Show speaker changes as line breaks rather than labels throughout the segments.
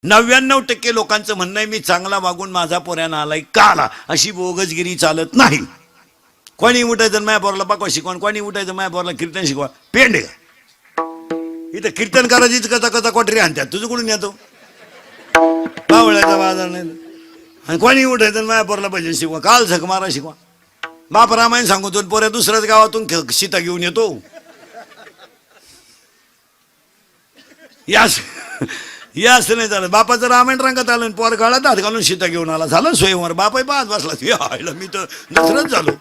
99% लोकांचं म्हणणं आहे मी चांगला वागून माझा पोऱ्यानं आलाय का आला, अशी बोगसगिरी चालत नाही. कोणी उठायचं माया पोराला पाकवा शिकवण, कोणी उठायचं माया पोराला कीर्तन शिकवा, पेंड आहे का? इथं कीर्तन करायचीच कथा कथा कोटरी आणतात, तुझं कुठून येतो पावळ्याचा बाजार नाही. आणि कोणी उठायचं माया पोराला भजन शिकवा, काल झक मारा शिकवा. बाप रामायण सांगतो पोऱ्या दुसऱ्याच गावातून सीता घेऊन येतो. यास नाही झालं. बापाचं रामायण रंगात आलं, पोर गाळात हात घालून सीता घेऊन आला, झालं स्वयंवर. बापाही पाहत बसला, मी तर दुसरंच झालो.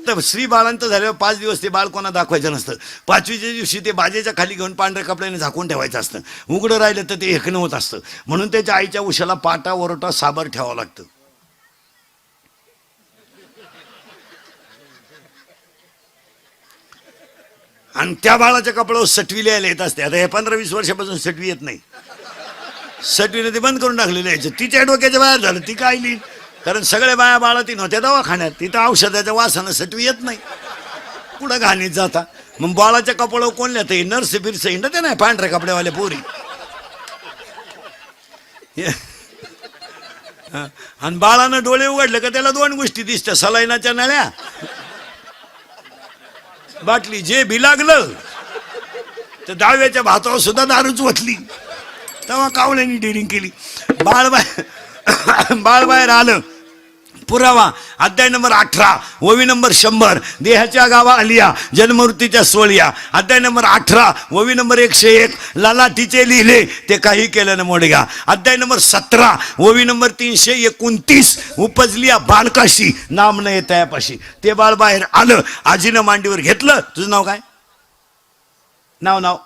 तर श्री बाळांत झाल्यावर 5 दिवस ते बाळ कोणा दाखवायचं नसतं. 5वीच्या दिवशी ते बाजेच्या खाली घेऊन पांढऱ्या कपड्याने झाकून ठेवायचं असतं. उघडं राहिलं तर ते हेकणं होत असतं. म्हणून त्याच्या आईच्या उशाला पाटा वरोटा साबर ठेवावं लागतं. आणि त्या बाळाच्या कपड्यावर सटवी लिहायला येत असते. आता हे 15-20 वर्षापासून सटवी येत नाही. सटवीने ते बंद करून टाकलेलं यायचं. तिच्या डोक्याच्या बाहेर झालं, ती काय लिहिन, कारण सगळ्या बाया बाळा ती नव्हत्या दवाखान्यात. तिथं औषधाच्या वासानं सटवी येत नाही, कुठं घाणीत जाता. मग बाळाच्या कपड्यावर कोण लिहत, नर्स बिरस हिंडत नाही पांढऱ्या कपड्यावाल्या पोरी. आणि बाळानं डोळे उघडले का त्याला 2 गोष्टी दिसत्या, सलाईनाच्या नळ्या, बाटली. जे बी लागलं तर 10व्याच्या भातावर सुद्धा दारूच वतली. तेव्हा कावळ्यांनी डिरिंग केली. बाळ बाहेर आलं. पुरावा अध्याय नंबर 18 ववी नंबर 100 देहाच्या गावा आलिया जन्ममृत्यूच्या सोळिया. अध्याय नंबर 18 ववी नंबर 101 लालाटीचे लिहिले ते काही केलं न मोडगा. अध्याय नंबर 17 ववी नंबर 329 उपजलिया बालकाशी नाम न येत यापाशी. ते बाळ बाहेर आलं, आजीनं मांडीवर घेतलं. तुझं नाव काय? नाव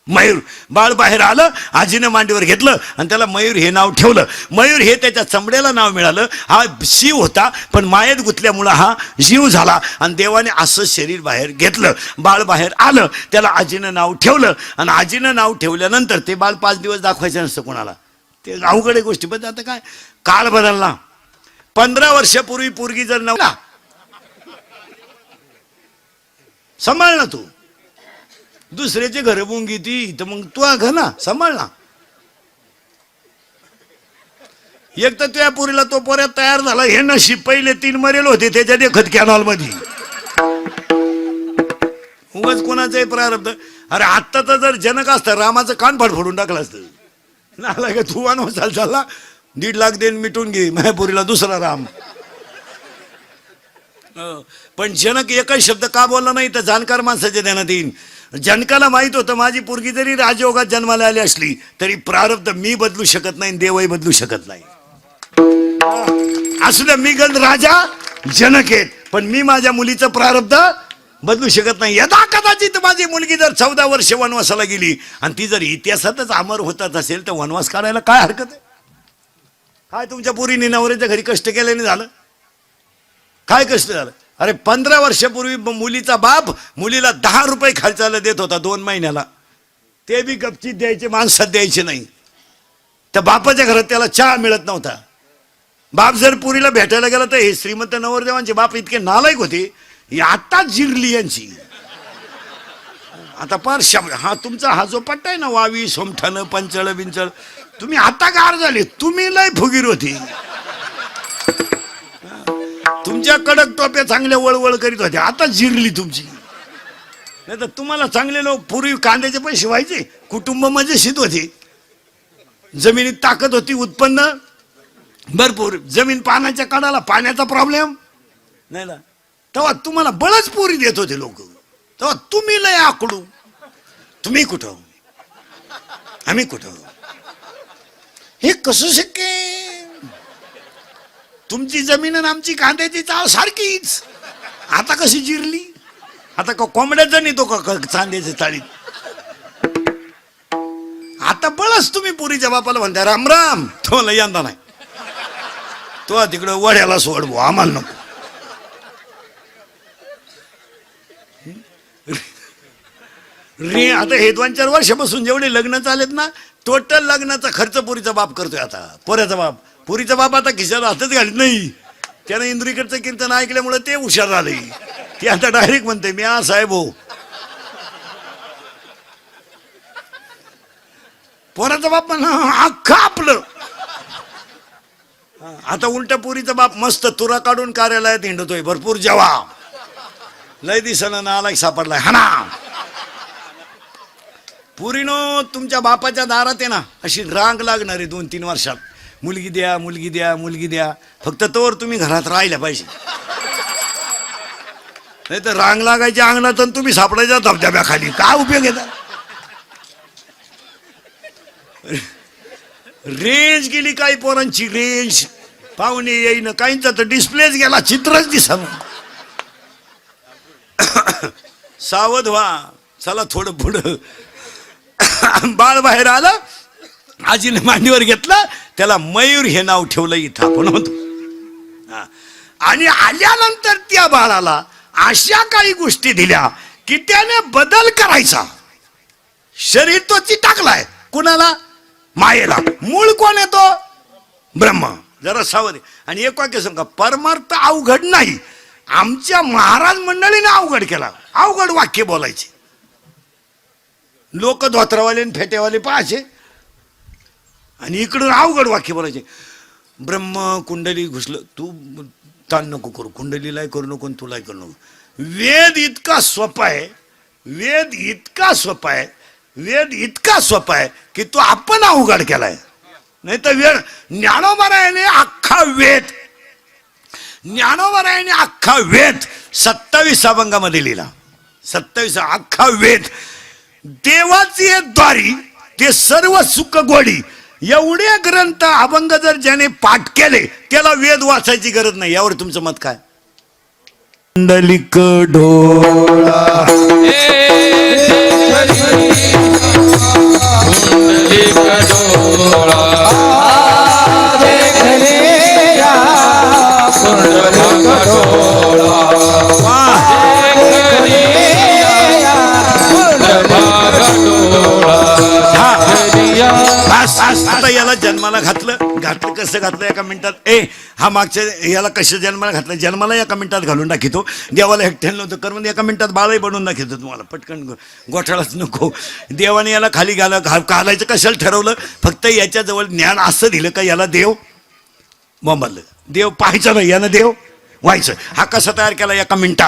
मयूर. बाळ बाहेर आलं, आजीनं मांडीवर घेतलं आणि त्याला मयूर हे नाव ठेवलं. मयूर हे त्याच्या चमड्याला नाव मिळालं. हा शिव होता, पण मायेत गुंतल्यामुळं हा जीव झाला आणि देवाने असं शरीर बाहेर घेतलं. बाळ बाहेर आलं, त्याला आजीनं नाव ठेवलं आणि आजीनं नाव ठेवल्यानंतर ते बाळ 5 दिवस दाखवायचं नसतं कोणाला. ते अवघड गोष्टी. पण आता काय काळ बदलला. 15 वर्षापूर्वी पोरगी जर नवला सांभाळ ना, तू दुसऱ्याचे घर बुंगी ती तर मग तू घ ना सांभाळ ना. एक तर त्या पुरीला तो पोऱ्यात तयार झाला, हे नशीब. पहिले 3 मरेल होते त्याच्या देखत कॅनॉल मध्ये. उगाच कोणाचंही प्रारब्ध. अरे आत्ताचा जर जनक असतं रामाचं कान फोडून टाकलं असतं. नाला का तू वनवासाला चालला, 1.5 लाख देऊन मिटून घे माझ्या पुरीला दुसरा राम. पण जनक एकच शब्द का बोलला नाही तर जाणकार माणसाच्या ध्यानात येईन. जनकाला माहित होतं माझी पोरगी जरी राजयोगात जन्माला आली असली तरी प्रारब्ध मी बदलू शकत नाही, देवही बदलू शकत नाही. असू द्या मी गंध राजा जनक आहेत, पण मी माझ्या मुलीचं प्रारब्ध बदलू शकत नाही. यदा कदाचित माझी मुलगी जर 14 वर्ष वनवासाला गेली आणि ती जर इतिहासातच अमर होतात असेल तर वनवास काढायला काय हरकत आहे? काय तुमच्या पोरीने नवऱ्याच्या घरी कष्ट केल्याने झालं? काय कष्ट झालं? अरे 15 वर्षापूर्वी मुलीचा बाप मुलीला 10 रुपये खर्चाला देत होता 2 महिन्याला. ते बी गपचीत द्यायचे, माणसात द्यायचे नाही. त्या बापाच्या घरात त्याला चहा मिळत नव्हता. बाप जर पुरीला भेटायला गेला तर हे श्रीमंत नवरदेवांचे बाप इतके नालायक होते. आताच जिरली यांची. आता पार शब्द हा तुमचा हा जो पट्टा आहे ना, वावी सोमठाणं पंचळ बिंचळ, तुम्ही आता गार झाले. तुम्ही लय फुगीर होती. तुमच्या कडक टोप्या चांगल्या वळवळ करीत होत्या, आता जिरली तुमची. नाही तर तुम्हाला चांगले लोक पूर्वी कांद्याचे पैसे व्हायचे, कुटुंब मजेशीर होते, जमिनीत ताकद होती, उत्पन्न भरपूर, जमीन पाण्याच्या कडाला, पाण्याचा प्रॉब्लेम नाही ना. तेव्हा तुम्हाला बळच पोरी देत होते लोक. तेव्हा तुम्ही लय आकडू. तुम्ही कुठं, आम्ही कुठं, हे कसं शक्य? तुमची जमीन आणि आमची कांद्याची चाळ सारखीच. आता कशी जिरली? आता का कोंबड्याचा नाही तो का चांद्याच्या चाळीत? आता बळच तुम्ही पुरीच्या बापाला म्हणता राम राम. तो लय यंदा नाही, तो तिकडं वड्याला सोडवो, आम्हाला नको. रे आता हे 2-4 वर्षापासून जेवढे लग्न चालेत ना, टोटल लग्नाचा खर्च पुरीचा बाप करतोय. आता पोऱ्याचा बाप, पुरीचा बाप आता खिशात हातच घालत नाही. त्यानं इंद्रिकडचं कीर्तन ऐकल्यामुळे ते हुशार झाले. ते आता डायरेक्ट म्हणते मी साहेब हो. पोराचा बाप म्हणा अख्खा आपलं. आता उलट्या पुरीचा बाप मस्त तुरा काढून कार्यालयात हिंडतोय, भरपूर जेवा, लय दिसना नालायक सापडलाय हाना. पुरीनो तुमच्या बापाच्या दारात आहे ना अशी रांग लागणार आहे 2-3 वर्षात, मुलगी द्या मुलगी द्या मुलगी द्या. फक्त तोवर तुम्ही घरात राहिल्या पाहिजे, नाही तर रांग लागायच्या अंगणात आणि तुम्ही सापडायच्या धबधब्याखाली. काय उपयोग आहे? रेंज गेली काही पोरांची, रेंज पाहुणे येईन, काहींचा तर डिस्प्लेच गेला, चित्रच दिसा. सावध व्हा, चला थोडं पुढं. बाळ बाहेर आलं, आजीने मांडीवर घेतलं, त्याला मयूर हे नाव ठेवलं इथं आपण होतो. आणि आल्यानंतर त्या बाळाला अशा काही गोष्टी दिल्या की त्याने बदल करायचा. शरीर तो टाकलाय कुणाला? मायेला. मूळ कोण येतो? ब्रह्म. जरा सावध. आणि एक वाक्य सांगा, परमार्थ अवघड नाही. आमच्या महाराज मंडळीने अवघड केला, अवघड वाक्य बोलायचे. लोक धोत्रावाले आणि फेटेवाले पाहायचे आणि इकडून अवघड वाक्य बोलायचे. ब्रह्म कुंडली घुसलं, तू ताण नको करू, कुंडलीलाही करू नको तुलाही करू नको. वेद इतका सोपा आहे, वेद इतका सोपा आहे, वेद इतका सोपा आहे की तो आपण अवघड केलाय. नाही तर वेळ ज्ञानोबरायाने अख्खा वेद, ज्ञानोबरायाने अख्खा वेद 27 अभंगामध्ये लिहिला. 27 अख्खा वेद. देवाची द्वारी ते सर्व सुख गोडी एवढे ग्रंथ अभंग जर ज्याने पाठ केले त्याला वेद वाचायची गरज नाही. यावर तुमचं मत काय? कुंडलिक डोळा आता याला जन्माला घातलं कसं घातलं एका मिनिटात. हा मागच्या याला कसं जन्माला घातलं, जन्माला एका मिनिटात घालून दाखवतो. देवाला एकट्यानं नव्हतं कर म्हणजे एका मिनिटात बाळही बनवून दाखवतो तुम्हाला, पटकन गोठाळाच नको. देवाने याला खाली घालायचं कशाला ठरवलं? फक्त याच्याजवळ ज्ञान असं दिलं का याला देव बोंबाल. देव पाहायचं नाही, यानं देव व्हायचं. हा कसा तयार केला एका मिनिटात.